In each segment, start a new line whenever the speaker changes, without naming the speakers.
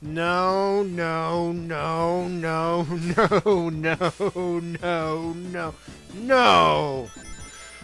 No, no, no, no, no, no, no, no,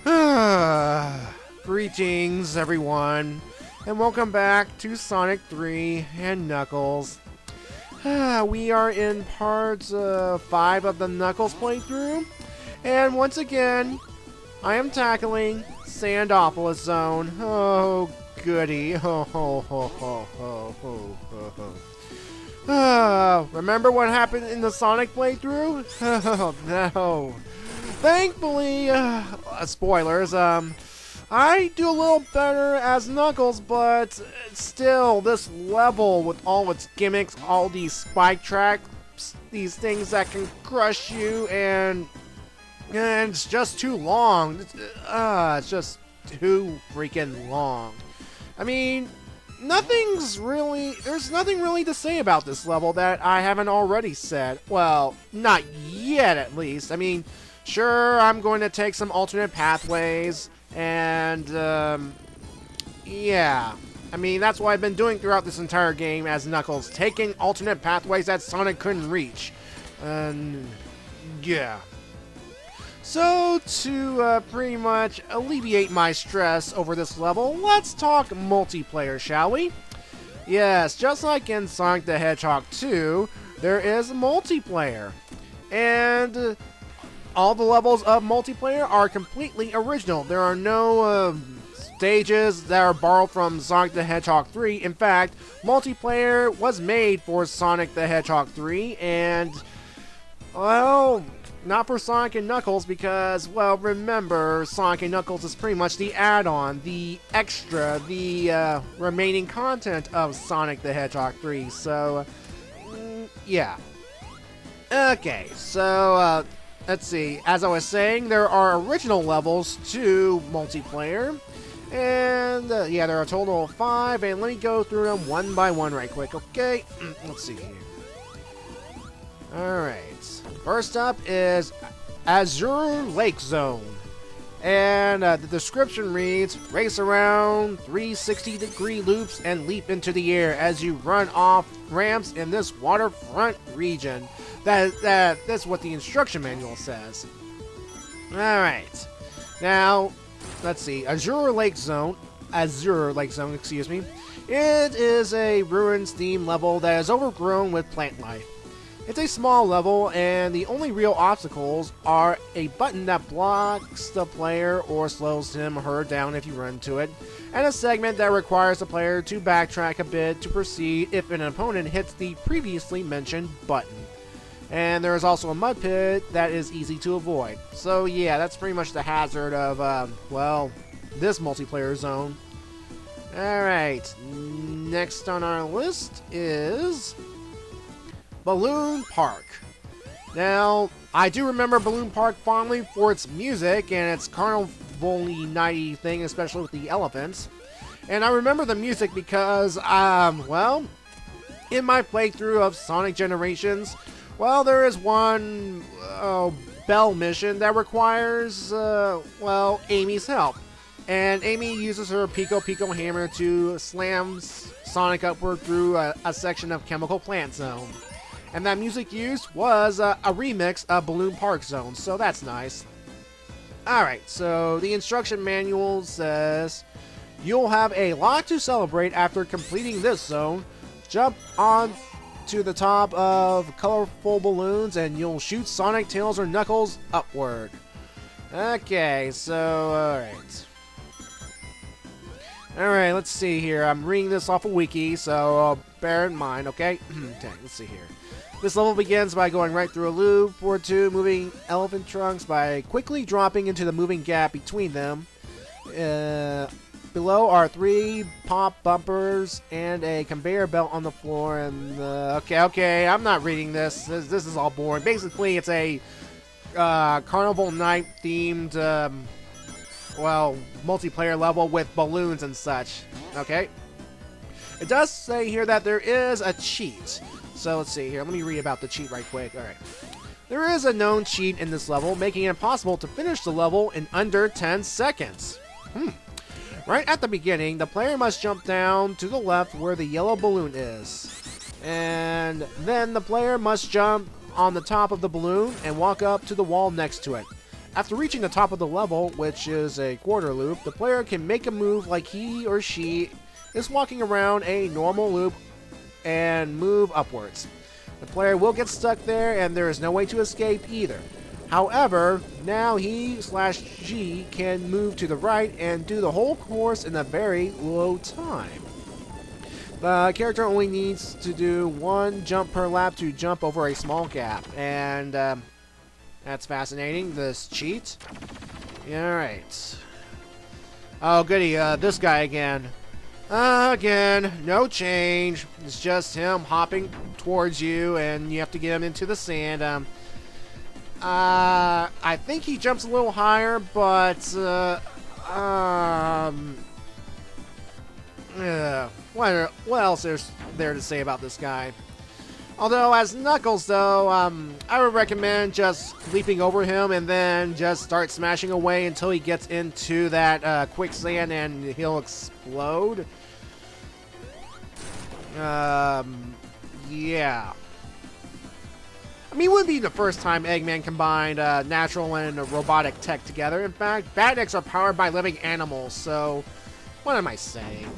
no. Greetings, everyone, and welcome back to Sonic 3 and Knuckles. We are in part 5 of the Knuckles playthrough, and once again, I am tackling Sandopolis Zone. Oh, goody. Ho, ho, ho, ho, ho, ho, ho, ho. Remember what happened in the Sonic playthrough? Oh, no. Thankfully, spoilers, I do a little better as Knuckles, but still, this level with all its gimmicks, all these spike tracks, these things that can crush you, and it's just too long. It's just too freaking long. I mean, there's nothing really to say about this level that I haven't already said. Well, not yet at least. I mean, sure, I'm going to take some alternate pathways, and, yeah. I mean, that's what I've been doing throughout this entire game as Knuckles, taking alternate pathways that Sonic couldn't reach. And, yeah. So, to pretty much alleviate my stress over this level, let's talk multiplayer, shall we? Yes, just like in Sonic the Hedgehog 2, there is multiplayer. And all the levels of multiplayer are completely original. There are no stages that are borrowed from Sonic the Hedgehog 3. In fact, multiplayer was made for Sonic the Hedgehog 3, and, well, not for Sonic and Knuckles because, well, remember, Sonic and Knuckles is pretty much the add-on, the extra, the remaining content of Sonic the Hedgehog 3, so, yeah. Okay, so, let's see, as I was saying, there are original levels to multiplayer, and, yeah, there are a total of 5, and let me go through them one by one right quick, okay? Let's see here. Alright, first up is Azure Lake Zone, and the description reads, race around 360-degree loops and leap into the air as you run off ramps in this waterfront region. That's what the instruction manual says. Alright, now, let's see, Azure Lake Zone, excuse me. It is a ruins-themed level that is overgrown with plant life. It's a small level, and the only real obstacles are a button that blocks the player or slows him or her down if you run into it, and a segment that requires the player to backtrack a bit to proceed if an opponent hits the previously mentioned button. And there is also a mud pit that is easy to avoid. So yeah, that's pretty much the hazard of, well, this multiplayer zone. Alright, next on our list is Balloon Park. Now, I do remember Balloon Park fondly for its music and its carnival-y nighty thing, especially with the elephants. And I remember the music because, well, in my playthrough of Sonic Generations, well, there is one bell mission that requires, well, Amy's help. And Amy uses her Pico Pico hammer to slam Sonic upward through a section of Chemical Plant Zone. And that music used was a remix of Balloon Park Zone, so that's nice. Alright, so the instruction manual says, you'll have a lot to celebrate after completing this zone. Jump on to the top of colorful balloons and you'll shoot Sonic, Tails, or Knuckles upward. Okay, so, alright. Alright, let's see here. I'm reading this off a wiki, so bear in mind, okay? Okay, let's see here. This level begins by going right through a loop or two, moving elephant trunks by quickly dropping into the moving gap between them. Below are 3 pop bumpers and a conveyor belt on the floor. And okay, I'm not reading this. This is all boring. Basically, it's a carnival night themed, well, multiplayer level with balloons and such. Okay. It does say here that there is a cheat. So let's see here. Let me read about the cheat right quick. Alright. There is a known cheat in this level, making it impossible to finish the level in under 10 seconds. Right at the beginning, the player must jump down to the left where the yellow balloon is. And then the player must jump on the top of the balloon and walk up to the wall next to it. After reaching the top of the level, which is a quarter loop, the player can make a move like he or she is walking around a normal loop and move upwards. The player will get stuck there and there is no way to escape either. However, now he/she can move to the right and do the whole course in a very low time. The character only needs to do one jump per lap to jump over a small gap, and that's fascinating. This cheat. Alright. Oh goody, this guy again. Again, no change. It's just him hopping towards you and you have to get him into the sand. I think he jumps a little higher, but what else is there to say about this guy? Although, as Knuckles, though, I would recommend just leaping over him and then just start smashing away until he gets into that quicksand and he'll explode. Yeah. I mean, it wouldn't be the first time Eggman combined natural and robotic tech together. In fact, Badniks are powered by living animals, so what am I saying?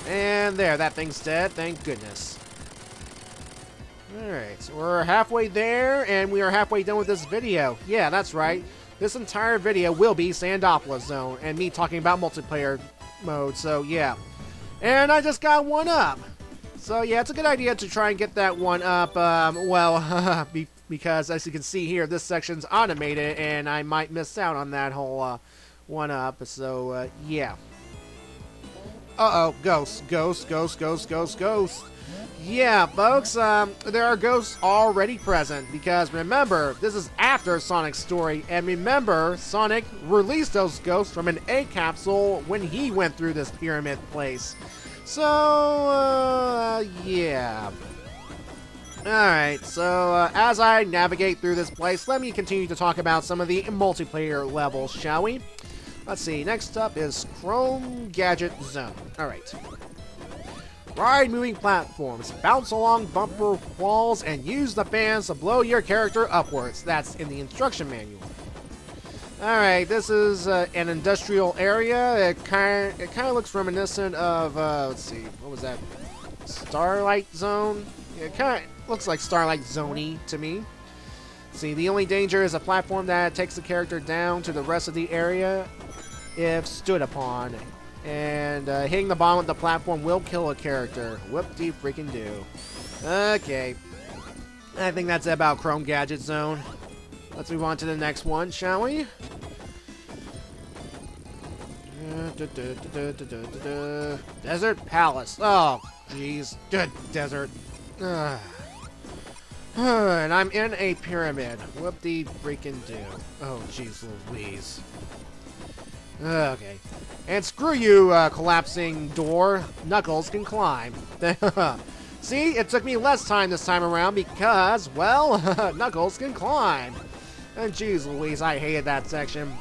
And there, that thing's dead, thank goodness. Alright, so we're halfway there, and we are halfway done with this video. Yeah, that's right. This entire video will be Sandopolis Zone, and me talking about multiplayer mode, so yeah. And I just got one up. So yeah, it's a good idea to try and get that one up, because as you can see here, this section's automated, and I might miss out on that whole one up, so yeah. Uh-oh, ghosts. Yeah, folks, there are ghosts already present, because remember, this is after Sonic's story, and remember, Sonic released those ghosts from an egg capsule when he went through this pyramid place. So, yeah. Alright, so as I navigate through this place, let me continue to talk about some of the multiplayer levels, shall we? Let's see, next up is Chrome Gadget Zone. Alright. Ride moving platforms, bounce along bumper walls, and use the fans to blow your character upwards. That's in the instruction manual. Alright, this is an industrial area. It kind of looks reminiscent of, let's see, what was that? Starlight Zone? It kind of looks like Starlight Zone-y to me. See, the only danger is a platform that takes the character down to the rest of the area if stood upon. And hitting the bottom of the platform will kill a character. Whoop-de-freaking-do. Okay. I think that's it about Chrome Gadget Zone. Let's move on to the next one, shall we? Desert Palace. Oh, jeez. Desert. And I'm in a pyramid. Whoop-de-freaking-do. Oh, jeez Louise. Okay. And screw you, collapsing door. Knuckles can climb. See, it took me less time this time around because, well, Knuckles can climb. And jeez Louise, I hated that section.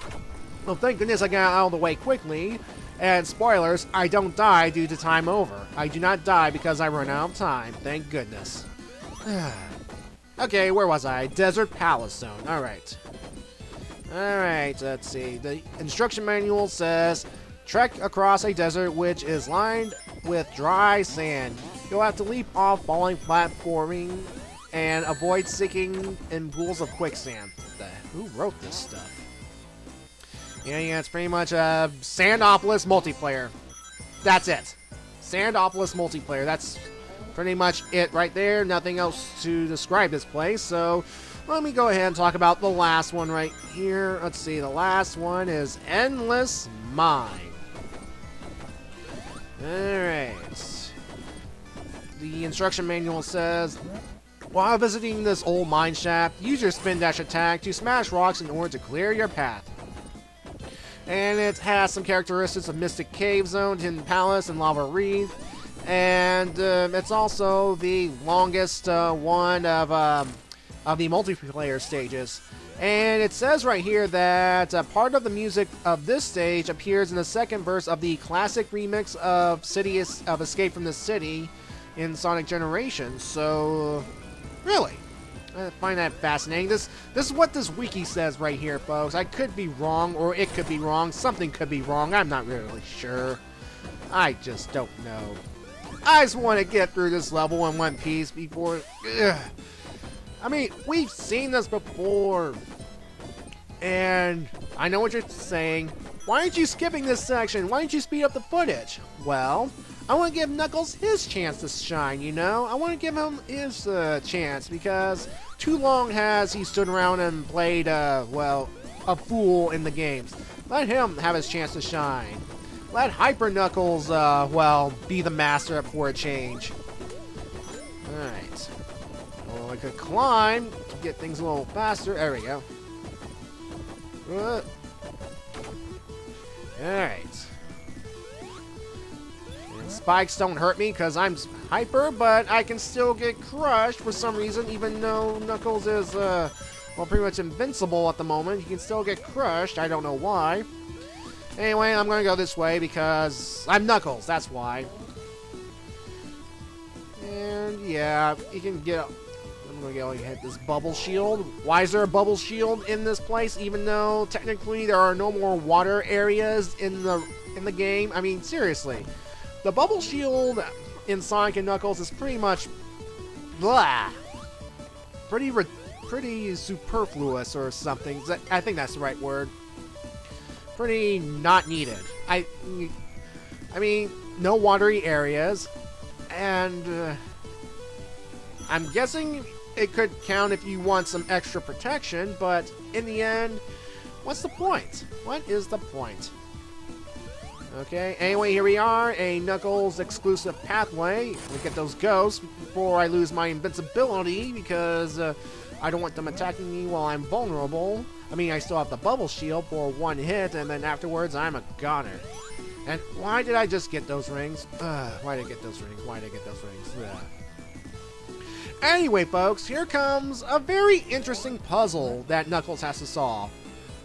Well, thank goodness I got out of the way quickly. And spoilers, I don't die due to time over. I do not die because I run out of time. Thank goodness. Okay, where was I? Desert Palace Zone. Alright. Alright, let's see. The instruction manual says, trek across a desert which is lined with dry sand. You'll have to leap off falling platforming and avoid sinking in pools of quicksand. Who wrote this stuff? Yeah, it's pretty much a Sandopolis multiplayer. That's it. Sandopolis multiplayer. That's pretty much it right there. Nothing else to describe this place, so let me go ahead and talk about the last one right here. Let's see, the last one is Endless Mine. Alright. The instruction manual says, while visiting this old mine shaft, use your spin dash attack to smash rocks in order to clear your path. And it has some characteristics of Mystic Cave Zone, Hidden Palace, and Lava Wreath. And it's also the longest one of the multiplayer stages. And it says right here that part of the music of this stage appears in the second verse of the classic remix of Escape from the City, in Sonic Generations. So, really, I find that fascinating. This is what this wiki says right here, folks. I could be wrong, or it could be wrong. Something could be wrong. I'm not really sure. I just don't know. I just want to get through this level in one piece before... Ugh. I mean, we've seen this before. And I know what you're saying. Why aren't you skipping this section? Why don't you speed up the footage? Well, I want to give Knuckles his chance to shine, you know? I want to give him his chance because too long has he stood around and played, well, a fool in the games. Let him have his chance to shine. Let Hyper Knuckles, well, be the master for a change. Alright. Well, I could climb to get things a little faster. There we go. Alright. And spikes don't hurt me because I'm hyper, but I can still get crushed for some reason, even though Knuckles is, well, pretty much invincible at the moment. He can still get crushed. I don't know why. Anyway, I'm going to go this way because I'm Knuckles. That's why. And, yeah, you can get... I'm going to go hit this bubble shield. Why is there a bubble shield in this place, even though technically there are no more water areas in the game? I mean, seriously. The bubble shield in Sonic and Knuckles is pretty much... blah. Pretty superfluous or something. I think that's the right word. Pretty not needed. I mean, no watery areas, and I'm guessing it could count if you want some extra protection, but in the end, what's the point? What is the point? Okay, anyway, here we are, a Knuckles exclusive pathway. Look at those ghosts before I lose my invincibility, because I don't want them attacking me while I'm vulnerable. I mean, I still have the bubble shield for one hit, and then afterwards, I'm a goner. And why did I just get those rings? Why did I get those rings? Why did I get those rings? Anyway, folks, here comes a very interesting puzzle that Knuckles has to solve.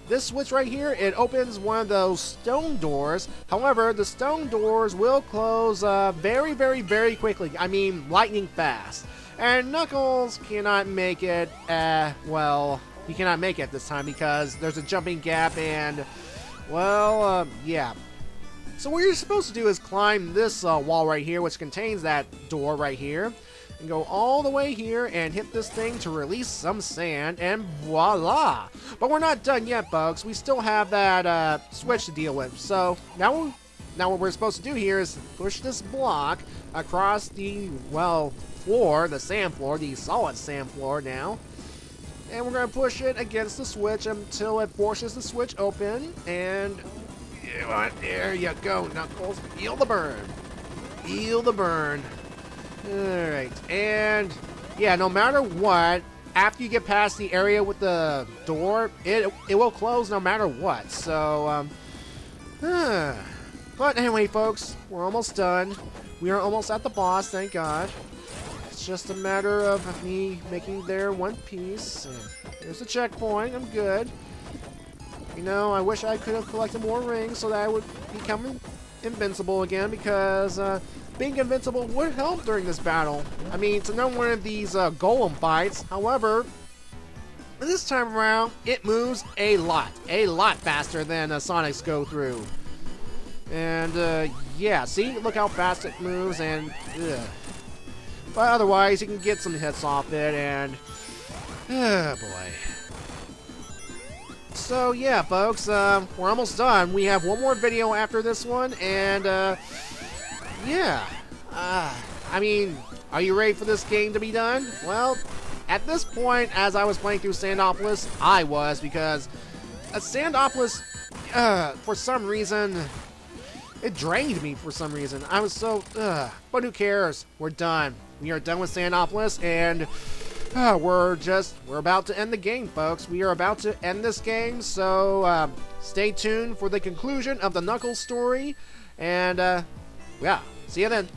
This switch right here, it opens one of those stone doors. However, the stone doors will close very, very, very quickly. I mean, lightning fast. And Knuckles cannot make it, well... He cannot make it this time because there's a jumping gap and, well, yeah. So what you're supposed to do is climb this wall right here, which contains that door right here, and go all the way here and hit this thing to release some sand, and voila! But we're not done yet, folks. We still have that switch to deal with. So now what we're supposed to do here is push this block across the, well, floor, the sand floor, the solid sand floor now. And we're going to push it against the switch until it forces the switch open. And there you go, Knuckles. Feel the burn. Feel the burn. Alright. And, yeah, no matter what, after you get past the area with the door, it will close no matter what. So, but anyway, folks, we're almost done. We are almost at the boss, thank God. It's just a matter of me making there one piece. Here's the checkpoint. I'm good. You know, I wish I could have collected more rings so that I would become invincible again, because being invincible would help during this battle. I mean, it's another one of these golem fights. However, this time around, it moves a lot faster than Sonic's go through. And yeah, see, look how fast it moves, and but otherwise, you can get some hits off it, and oh boy. So yeah, folks, we're almost done. We have one more video after this one, and yeah. I mean, are you ready for this game to be done? Well, at this point, as I was playing through Sandopolis, I was, because Sandopolis, for some reason, it drained me for some reason. I was so, but who cares? We're done. We are done with Sandopolis, and we're about to end the game, folks. We are about to end this game, so stay tuned for the conclusion of the Knuckles story, and yeah, see you then.